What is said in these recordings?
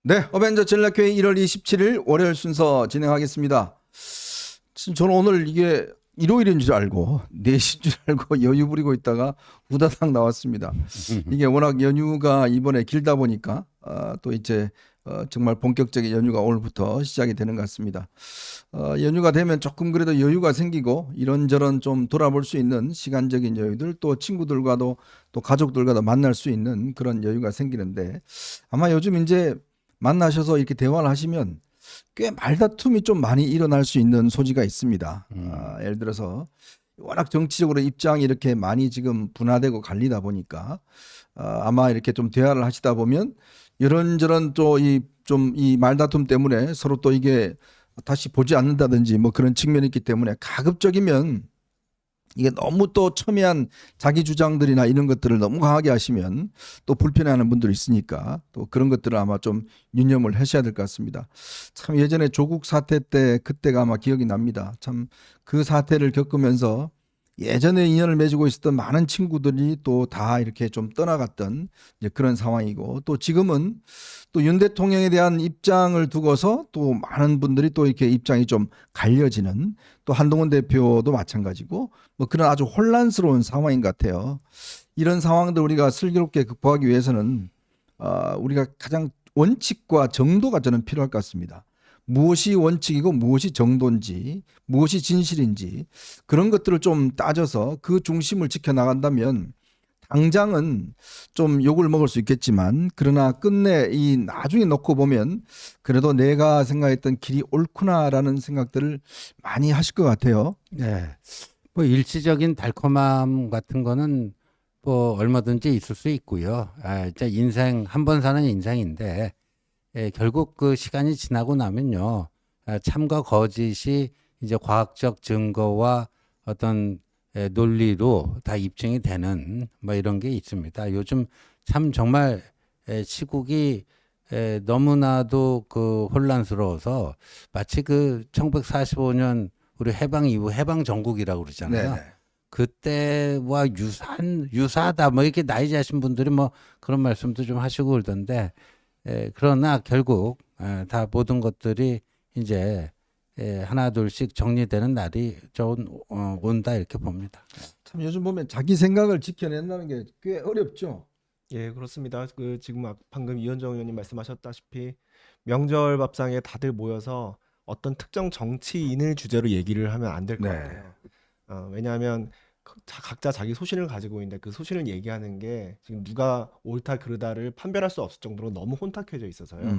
네, 어벤져 전략회의 1월 27일 월요일 순서 진행하겠습니다. 저는 오늘 이게 일요일인 줄 알고 4시인 줄 알고 여유 부리고 있다가 우다닥 나왔습니다. 이게 워낙 연휴가 이번에 길다 보니까 또 이제 정말 본격적인 연휴가 오늘부터 시작이 되는 것 같습니다. 연휴가 되면 조금 그래도 여유가 생기고 이런저런 좀 돌아볼 수 있는 시간적인 여유들, 또 친구들과도 또 가족들과도 만날 수 있는 그런 여유가 생기는데, 아마 요즘 이제 만나셔서 이렇게 대화를 하시면 꽤 말다툼이 좀 많이 일어날 수 있는 소지가 있습니다. 예를 들어서 워낙 정치적으로 입장이 이렇게 많이 지금 분화되고 갈리다 보니까 아마 이렇게 좀 대화를 하시다 보면 이런저런 또 이 말다툼 때문에 서로 또 이게 다시 보지 않는다든지 뭐 그런 측면이 있기 때문에, 가급적이면 이게 너무 또 첨예한 자기 주장들이나 이런 것들을 너무 강하게 하시면 또 불편해하는 분들이 있으니까 또 그런 것들을 아마 좀 유념을 하셔야 될 것 같습니다. 참 예전에 조국 사태 때 그때가 아마 기억이 납니다. 참 그 사태를 겪으면서 예전에 인연을 맺고 있었던 많은 친구들이 또 다 이렇게 좀 떠나갔던 이제 그런 상황이고, 또 지금은 또 윤 대통령에 대한 입장을 두고서 또 많은 분들이 또 이렇게 입장이 좀 갈려지는, 또 한동훈 대표도 마찬가지고 뭐 그런 아주 혼란스러운 상황인 것 같아요. 이런 상황들 우리가 슬기롭게 극복하기 위해서는 우리가 가장 원칙과 정도가 저는 필요할 것 같습니다. 무엇이 원칙이고 무엇이 정도인지, 무엇이 진실인지, 그런 것들을 좀 따져서 그 중심을 지켜나간다면 당장은 좀 욕을 먹을 수 있겠지만, 그러나 끝내 이 나중에 놓고 보면 그래도 내가 생각했던 길이 옳구나라는 생각들을 많이 하실 것 같아요. 네. 뭐 일시적인 달콤함 같은 거는 뭐 얼마든지 있을 수 있고요. 이제 인생 한 번 사는 인생인데, 결국 그 시간이 지나고 나면요, 참과 거짓이 이제 과학적 증거와 어떤 논리로 다 입증이 되는 뭐 이런 게 있습니다. 요즘 참 정말 시국이 너무나도 그 혼란스러워서 마치 그 1945년 우리 해방 이후 해방 정국이라고 그러잖아요. 네. 그때와 유사하다 뭐 이렇게 나이 자신 분들이 뭐 그런 말씀도 좀 하시고 그러던데, 그러나 결국 다 모든 것들이 이제 하나 둘씩 정리되는 날이 온다 이렇게 봅니다. 참 요즘 보면 자기 생각을 지켜낸다는 게 꽤 어렵죠. 예, 그렇습니다. 지금 방금 이현정 의원님 말씀하셨다시피 명절 밥상에 다들 모여서 어떤 특정 정치인을 주제로 얘기를 하면 안 될 것 네. 같아요. 왜냐하면 각자 자기 소신을 가지고 있는데 그 소신을 얘기하는 게 지금 누가 옳다 그르다를 판별할 수 없을 정도로 너무 혼탁해져 있어서요.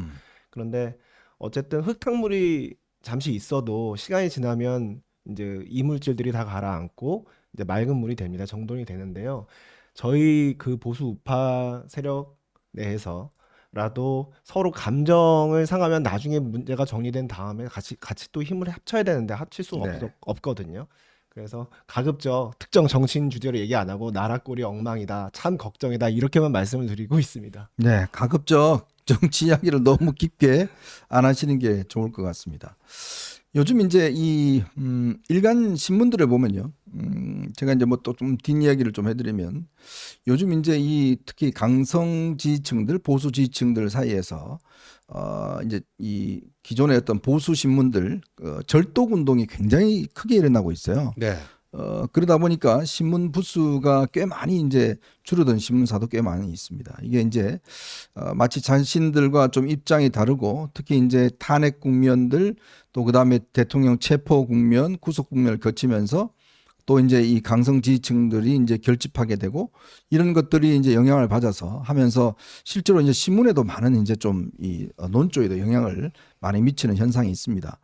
그런데 어쨌든 흙탕물이 잠시 있어도 시간이 지나면 이제 이물질들이 다 가라앉고 이제 맑은 물이 됩니다. 정돈이 되는데요. 저희 그 보수 우파 세력 내에서라도 서로 감정을 상하면 나중에 문제가 정리된 다음에 같이 또 힘을 합쳐야 되는데 합칠 수 네. 없거든요. 그래서 가급적 특정 정치인 주제로 얘기 안 하고 나라 꼴이 엉망이다, 참 걱정이다, 이렇게만 말씀을 드리고 있습니다. 네, 가급적 정치 이야기를 너무 깊게 안 하시는 게 좋을 것 같습니다. 요즘 이제 이 일간 신문들을 보면요, 제가 이제 뭐 또 좀 뒷이야기를 좀 해드리면, 요즘 이제 이 특히 강성 지지층들, 보수 지지층들 사이에서 이제 이 기존의 어떤 보수 신문들 절독 운동이 굉장히 크게 일어나고 있어요. 네. 그러다 보니까 신문 부수가 꽤 많이 이제 줄어든 신문사도 꽤 많이 있습니다. 이게 이제 마치 자신들과 좀 입장이 다르고, 특히 이제 탄핵 국면들, 또 그다음에 대통령 체포 국면, 구속 국면을 거치면서 또 이제 이 강성 지지층들이 이제 결집하게 되고, 이런 것들이 이제 영향을 받아서 하면서 실제로 이제 신문에도 많은 이제 좀 이 논조에도 영향을 많이 미치는 현상이 있습니다.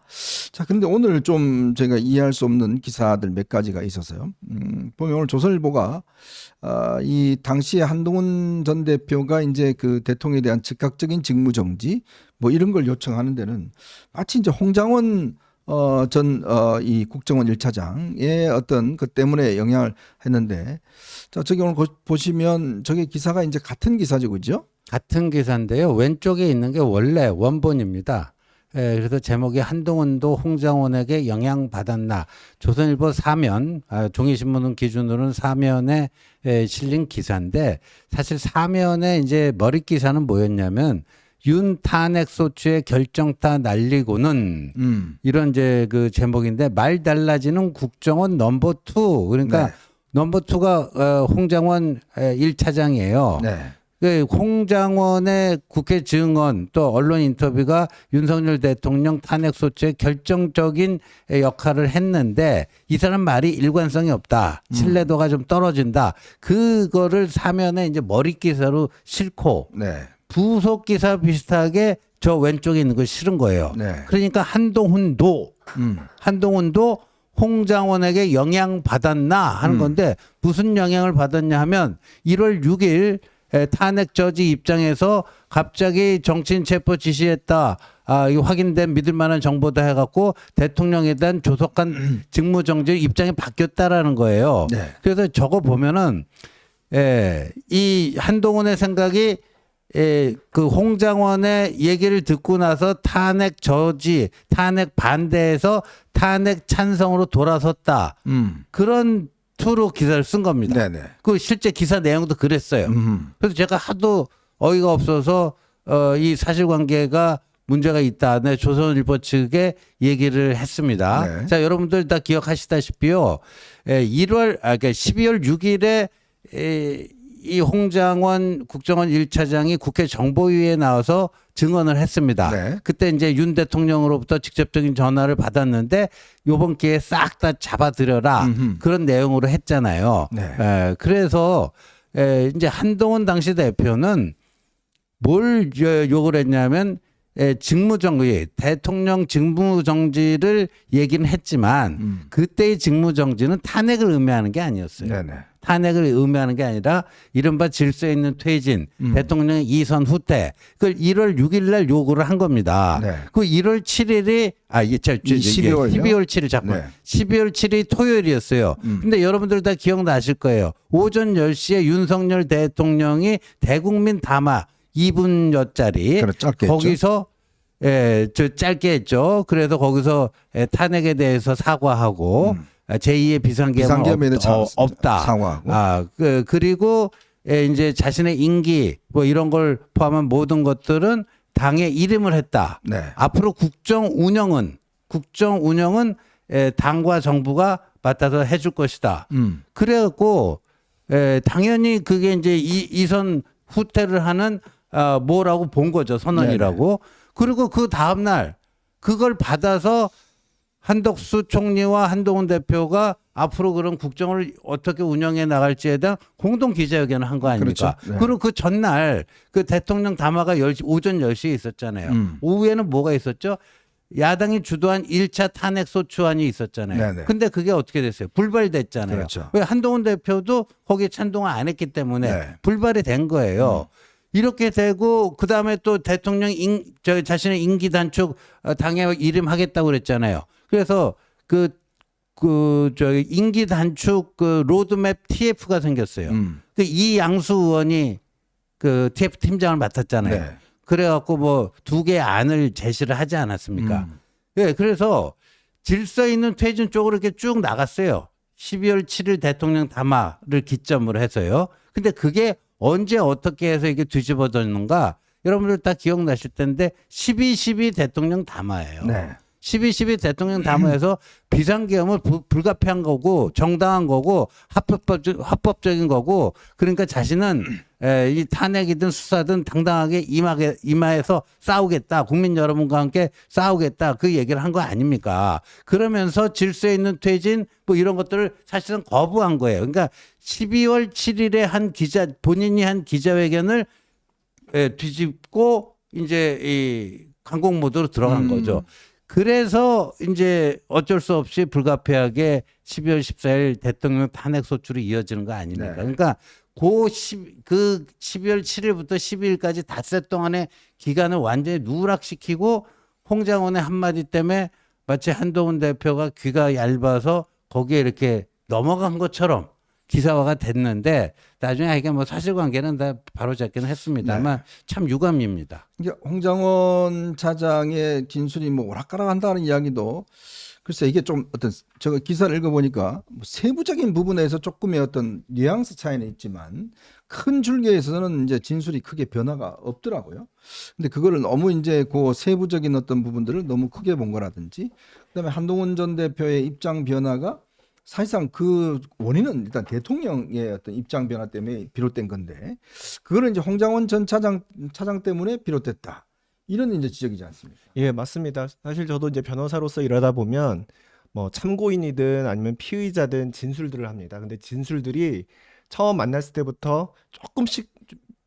자, 근데 오늘 좀 제가 이해할 수 없는 기사들 몇 가지가 있어서요. 보면 오늘 조선일보가 이 당시에 한동훈 전 대표가 이제 그 대통령에 대한 즉각적인 직무 정지 뭐 이런 걸 요청하는 데는 마치 이제 홍장원 전 이 국정원 1차장의 어떤 그 때문에 영향을 했는데, 자, 저기 오늘 보시면 저게 기사가 이제 같은 기사죠, 그죠? 같은 기사인데요. 왼쪽에 있는 게 원래 원본입니다. 그래서 제목이 한동훈도 홍장원에게 영향받았나. 조선일보 사면, 종이신문 기준으로는 사면에 실린 기사인데, 사실 사면에 이제 머릿 기사는 뭐였냐면 윤 탄핵 소추의 결정타 날리고는 이런 이제 그 제목인데 말 달라지는 국정원 넘버 투 그러니까 네. 넘버 투가 홍장원 1차장이에요. 네. 그 홍장원의 국회 증언 또 언론 인터뷰가 윤석열 대통령 탄핵 소추의 결정적인 역할을 했는데 이 사람 말이 일관성이 없다. 신뢰도가 좀 떨어진다. 그거를 사면에 이제 머리 기사로 싣고 네. 부속 기사 비슷하게 저 왼쪽에 있는 거 실은 거예요. 네. 그러니까 한동훈도 홍장원에게 영향 받았나 하는 건데 무슨 영향을 받았냐 하면 1월 6일 탄핵 저지 입장에서 갑자기 정치인 체포 지시했다. 이 확인된 믿을 만한 정보다 해갖고 대통령에 대한 조속한 직무정지 입장이 바뀌었다라는 거예요. 네. 그래서 저거 보면은 이 한동훈의 생각이 그 홍장원의 얘기를 듣고 나서 탄핵 저지, 탄핵 반대해서 탄핵 찬성으로 돌아섰다. 그런 투로 기사를 쓴 겁니다. 네네. 그 실제 기사 내용도 그랬어요. 그래서 제가 하도 어이가 없어서 이 사실관계가 문제가 있다. 네, 조선일보 측에 얘기를 했습니다. 네. 자, 여러분들 다 기억하시다시피요. 12월 6일에 이 홍장원 국정원 1차장이 국회 정보위에 나와서 증언을 했습니다. 네. 그때 이제 윤 대통령으로부터 직접적인 전화를 받았는데 요번 기회에 싹 다 잡아들여라. 그런 내용으로 했잖아요. 네. 그래서 이제 한동훈 당시 대표는 뭘 욕을 했냐면 직무정지, 대통령 직무정지를 얘기는 했지만 그때의 직무정지는 탄핵을 의미하는 게 아니었어요. 네네. 탄핵을 의미하는 게 아니라 이른바 질서 있는 퇴진, 대통령의 이선 후퇴. 그걸 1월 6일 날 요구를 한 겁니다. 네. 그 1월 7일이 12월 요? 12월 7일 잠깐. 네. 12월 7일이 토요일이었어요. 근데 여러분들 다 기억나실 거예요. 오전 10시에 윤석열 대통령이 대국민 담화 2분여짜리 그래, 짧게 했죠. 거기서 저 짧게 했죠. 그래서 거기서 탄핵에 대해서 사과하고 제2의 비상계엄은 없다. 상황하고. 그리고 이제 자신의 임기 뭐 이런 걸 포함한 모든 것들은 당의 이름을 했다. 네. 앞으로 국정 운영은 당과 정부가 맡아서 해줄 것이다. 그래갖고 당연히 그게 이제 이선 후퇴를 하는 뭐라고 본 거죠. 선언이라고. 그리고 그 다음 날 그걸 받아서 한덕수 총리와 한동훈 대표가 앞으로 그런 국정을 어떻게 운영해 나갈지에 대한 공동 기자회견을 한 거 아닙니까? 그렇죠. 네. 그리고 그 전날 그 대통령 담화가 오전 10시에 있었잖아요. 오후에는 뭐가 있었죠? 야당이 주도한 1차 탄핵 소추안이 있었잖아요. 네네. 근데 그게 어떻게 됐어요? 불발됐잖아요. 그렇죠. 왜 한동훈 대표도 거기에 찬동을 안 했기 때문에 네. 불발이 된 거예요. 이렇게 되고 그다음에 또 대통령 자신의 임기 단축 당에 이름 하겠다고 그랬잖아요. 그래서 임기 단축 그 로드맵 TF가 생겼어요. 그 이양수 의원이 그 TF 팀장을 맡았잖아요. 네. 그래갖고 뭐 2개의 안을 제시를 하지 않았습니까? 네, 그래서 질서 있는 퇴진 쪽으로 이렇게 쭉 나갔어요. 12월 7일 대통령 담화를 기점으로 해서요. 근데 그게 언제 어떻게 해서 이게 뒤집어졌는가? 여러분들 다 기억나실 텐데 12.12 대통령 담화예요. 네. 12.12 대통령 담화에서 비상계엄은 불가피한 거고 정당한 거고 합법적인 거고 그러니까 자신은 이 탄핵이든 수사든 당당하게 임하에서 싸우겠다. 국민 여러분과 함께 싸우겠다. 그 얘기를 한 거 아닙니까? 그러면서 질서 있는 퇴진 뭐 이런 것들을 사실은 거부한 거예요. 그러니까 12월 7일에 본인이 한 기자회견을 뒤집고 이제 이 강공 모드로 들어간 거죠. 그래서 이제 어쩔 수 없이 불가피하게 12월 14일 대통령 탄핵 소추로 이어지는 거 아닙니까? 네. 그러니까 그 12월 7일부터 12일까지 닷새 동안의 기간을 완전히 누락시키고 홍장원의 한마디 때문에 마치 한동훈 대표가 귀가 얇아서 거기에 이렇게 넘어간 것처럼 기사화가 됐는데 나중에 이게 뭐 사실관계는 다 바로잡기는 했습니다만 참 유감입니다. 이게 홍장원 차장의 진술이 뭐 오락가락한다는 이야기도 글쎄 이게 좀 어떤 제가 기사를 읽어보니까 뭐 세부적인 부분에서 조금의 어떤 뉘앙스 차이는 있지만 큰 줄기에서는 이제 진술이 크게 변화가 없더라고요. 근데 그거를 너무 이제 그 세부적인 어떤 부분들을 너무 크게 본 거라든지 그다음에 한동훈 전 대표의 입장 변화가 사실상 그 원인은 일단 대통령의 어떤 입장 변화 때문에 비롯된 건데 그거는 이제 홍장원 전 차장 때문에 비롯됐다. 이런 이제 지적이지 않습니까? 예, 맞습니다. 사실 저도 이제 변호사로서 일하다 보면 뭐 참고인이든 아니면 피의자든 진술들을 합니다. 근데 진술들이 처음 만났을 때부터 조금씩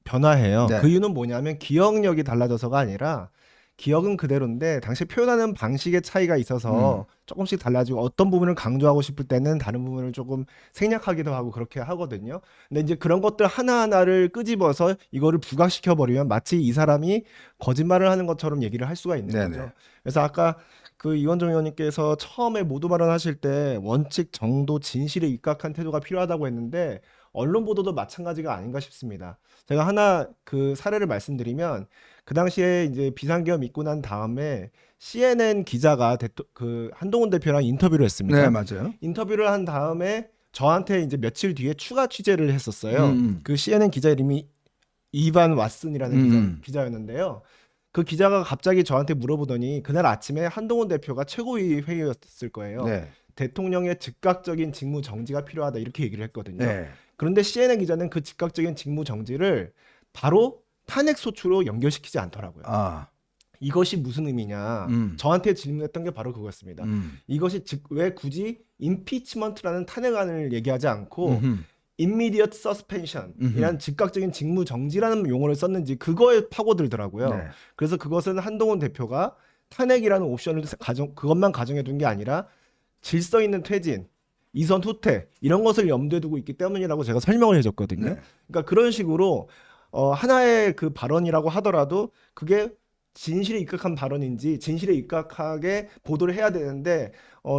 변화해요. 네. 그 이유는 뭐냐면 기억력이 달라져서가 아니라 기억은 그대로인데 당시 표현하는 방식의 차이가 있어서 조금씩 달라지고 어떤 부분을 강조하고 싶을 때는 다른 부분을 조금 생략하기도 하고 그렇게 하거든요. 근데 이제 그런 것들 하나하나를 끄집어서 이거를 부각시켜 버리면 마치 이 사람이 거짓말을 하는 것처럼 얘기를 할 수가 있는 네네. 거죠. 그래서 아까 그 이원정 의원님께서 처음에 모두 발언하실 때 원칙, 정도, 진실에 입각한 태도가 필요하다고 했는데 언론 보도도 마찬가지가 아닌가 싶습니다. 제가 하나 그 사례를 말씀드리면 그 당시에 이제 비상계엄 있고 난 다음에 CNN 기자가 그 한동훈 대표랑 인터뷰를 했습니다. 네, 맞아요. 인터뷰를 한 다음에 저한테 이제 며칠 뒤에 추가 취재를 했었어요. 그 CNN 기자 이름이 이반 왓슨이라는 기자였는데요. 그 기자가 갑자기 저한테 물어보더니 그날 아침에 한동훈 대표가 최고위 회의였을 거예요. 네. 대통령의 즉각적인 직무 정지가 필요하다 이렇게 얘기를 했거든요. 네. 그런데 CNN 기자는 그 즉각적인 직무 정지를 바로 탄핵 소추로 연결시키지 않더라고요. 아. 이것이 무슨 의미냐? 저한테 질문했던 게 바로 그거였습니다. 이것이 왜 굳이 임피치먼트라는 탄핵안을 얘기하지 않고 immediate suspension이라는 즉각적인 직무 정지라는 용어를 썼는지 그거에 파고들더라고요. 네. 그래서 그것은 한동훈 대표가 탄핵이라는 옵션을 그것만 가정해 둔 게 아니라 질서 있는 퇴진, 이선 후퇴 이런 것을 염두에 두고 있기 때문이라고 제가 설명을 해줬거든요. 네. 그러니까 그런 식으로 하나의 그 발언이라고 하더라도 그게 진실에 입각한 발언인지 진실에 입각하게 보도를 해야 되는데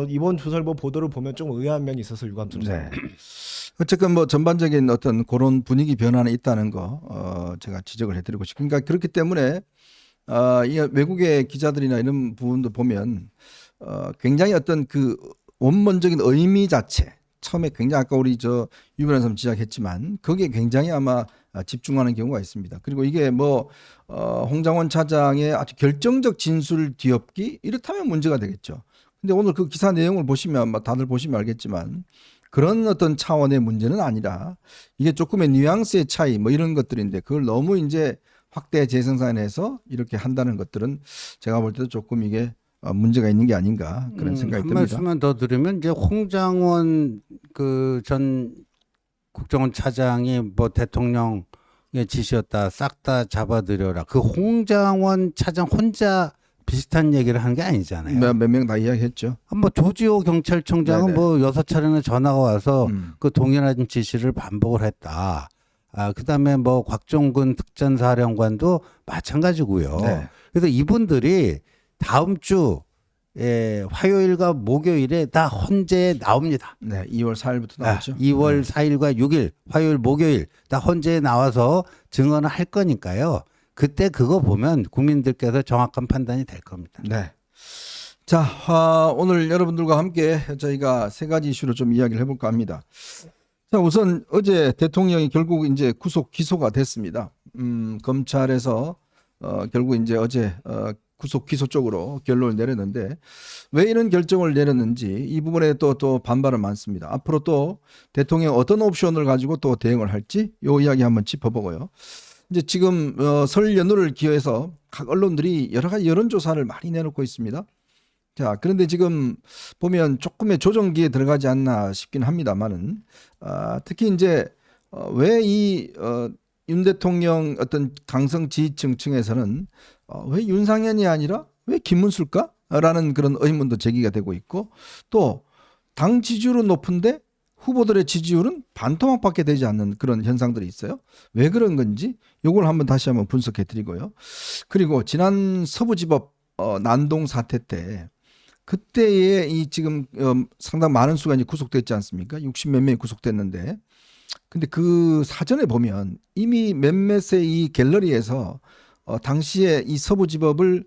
이번 조선일보 보도를 보면 좀 의아한 면이 있어서 유감스럽습니다. 네. 어쨌건 뭐 전반적인 어떤 그런 분위기 변화는 있다는 거 제가 지적을 해드리고 싶습니다. 그러니까 그렇기 때문에 이 외국의 기자들이나 이런 부분도 보면 굉장히 어떤 그 원문적인 의미 자체 처음에 굉장히 아까 우리 유변한 사람 지적했지만 거기에 굉장히 아마 집중하는 경우가 있습니다. 그리고 이게 뭐 홍장원 차장의 아주 결정적 진술 뒤엎기 이렇다면 문제가 되겠죠. 근데 오늘 그 기사 내용을 보시면 다들 보시면 알겠지만 그런 어떤 차원의 문제는 아니라 이게 조금의 뉘앙스의 차이 뭐 이런 것들인데 그걸 너무 이제 확대 재생산해서 이렇게 한다는 것들은 제가 볼 때도 조금 이게 문제가 있는 게 아닌가 그런 생각이 한 듭니다. 말씀만 더 드리면 이제 홍장원 그 전 국정원 차장이 뭐 대통령의 지시였다 싹 다 잡아들여라. 그 홍장원 차장 혼자 비슷한 얘기를 하는 게 아니잖아요. 몇 명 다 이야기했죠. 뭐 조지호 경찰청장은 네네. 뭐 6차례나 전화가 와서 그 동일한 지시를 반복을 했다. 그다음에 뭐 곽종근 특전사령관도 마찬가지고요. 네. 그래서 이분들이 다음 주 화요일과 목요일에 다 헌재에 나옵니다. 네, 2월 4일부터 나오죠. 2월 4일과 6일, 화요일, 목요일 다 헌재에 나와서 증언을 할 거니까요. 그때 그거 보면 국민들께서 정확한 판단이 될 겁니다. 네. 자, 오늘 여러분들과 함께 저희가 세 가지 이슈로 좀 이야기를 해볼까 합니다. 자, 우선 어제 대통령이 결국 이제 구속 기소가 됐습니다. 검찰에서 결국 이제 어제 구속 기소 쪽으로 결론을 내렸는데 왜 이런 결정을 내렸는지 이 부분에 또 반발은 많습니다. 앞으로 또 대통령 어떤 옵션을 가지고 또 대응을 할지 요 이야기 한번 짚어보고요. 이제 지금 설 연휴를 기해서 각 언론들이 여러 가지 여론조사를 많이 내놓고 있습니다. 자, 그런데 지금 보면 조금의 조정기에 들어가지 않나 싶긴 합니다만은 특히 이제 왜 이 윤 대통령 어떤 강성 지지층층에서는 왜 윤상현이 아니라 왜 김문수일까라는 그런 의문도 제기가 되고 있고 또 당 지지율은 높은데 후보들의 지지율은 반토막밖에 되지 않는 그런 현상들이 있어요. 왜 그런 건지 이걸 다시 한번 분석해 드리고요. 그리고 지난 서부지법 난동 사태 때 그때에 이 지금 상당 많은 수가 이제 구속됐지 않습니까? 60몇 명이 구속됐는데 근데 그 사전에 보면 이미 몇몇의 이 갤러리에서 당시에 이 서부지법을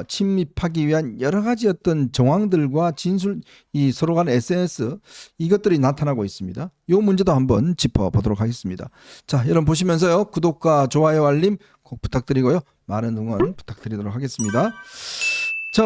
침입하기 위한 여러 가지 어떤 정황들과 진술, 이 서로 간 SNS 이것들이 나타나고 있습니다. 이 문제도 한번 짚어보도록 하겠습니다. 자, 여러분 보시면서요 구독과 좋아요 알림 꼭 부탁드리고요 많은 응원 부탁드리도록 하겠습니다.